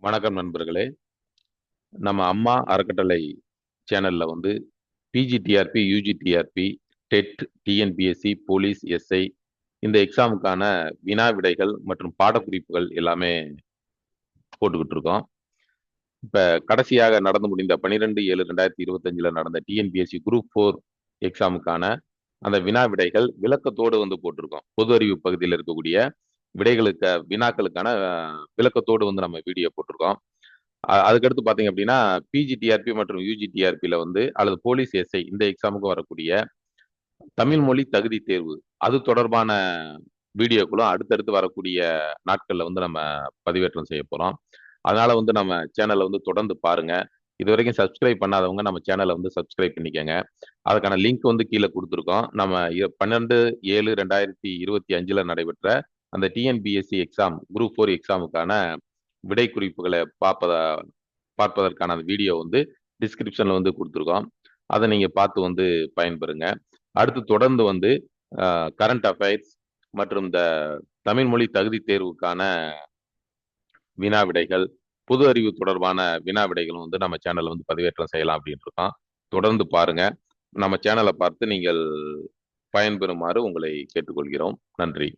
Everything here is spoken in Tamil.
வணக்கம் நண்பர்களே. நம்ம அம்மா அறக்கட்டளை சேனல்ல வந்து PGTRB, UGTRB, TET, TNPSC, police, SI இந்த எக்ஸாமுக்கான வினா விடைகள் மற்றும் பாடக்குறிப்புகள் எல்லாமே போட்டுக்கிட்டு இருக்கோம். இப்ப கடைசியாக நடந்து முடிந்த 12/7/2025 நடந்த டிஎன்பிஎஸ்சி குரூப் 4 எக்ஸாமுக்கான அந்த வினா விடைகள் விளக்கத்தோடு வந்து போட்டிருக்கோம். பொது அறிவு பகுதியில் இருக்கக்கூடிய வினாக்களுக்கான விளக்கத்தோடு வந்து நம்ம வீடியோ போட்டிருக்கோம். அதுக்கடுத்து பார்த்தீங்க அப்படின்னா பிஜிடிஆர்பி மற்றும் யூஜிடிஆர்பியில் வந்து அல்லது போலீஸ் எஸ்ஐ இந்த எக்ஸாமுக்கு வரக்கூடிய தமிழ் மொழி தகுதி தேர்வு அது தொடர்பான வீடியோக்களும் அடுத்தடுத்து வரக்கூடிய நாட்களில் வந்து நம்ம பதிவேற்றம் செய்ய போகிறோம். அதனால வந்து நம்ம சேனலை வந்து தொடர்ந்து பாருங்க. இது வரைக்கும் சப்ஸ்கிரைப் பண்ணாதவங்க நம்ம சேனலை வந்து சப்ஸ்கிரைப் பண்ணிக்கோங்க. அதுக்கான லிங்க் வந்து கீழே கொடுத்துருக்கோம். நம்ம 12/7/2025 நடைபெற்ற அந்த டிஎன்பிஎஸ்சி எக்ஸாம் குரூப் 4 எக்ஸாமுக்கான விடை குறிப்புகளை பார்ப்பதற்கான அந்த வீடியோ வந்து டிஸ்கிரிப்ஷன்ல வந்து கொடுத்துருக்கோம். அதை நீங்க பார்த்து வந்து பயன்பெறுங்க. அடுத்து தொடர்ந்து வந்து கரண்ட் அஃபேர்ஸ் மற்றும் இந்த தமிழ் மொழி தகுதி தேர்வுக்கான வினா விடைகள், பொது அறிவு தொடர்பான வினா விடைகளும் வந்து நம்ம சேனல்ல வந்து பதிவேற்றம் செய்யலாம் அப்படின்னு இருக்கோம். தொடர்ந்து பாருங்க. நம்ம சேனலை பார்த்து நீங்கள் பயன்பெறுமாறு உங்களை கேட்டுக்கொள்கிறோம். நன்றி.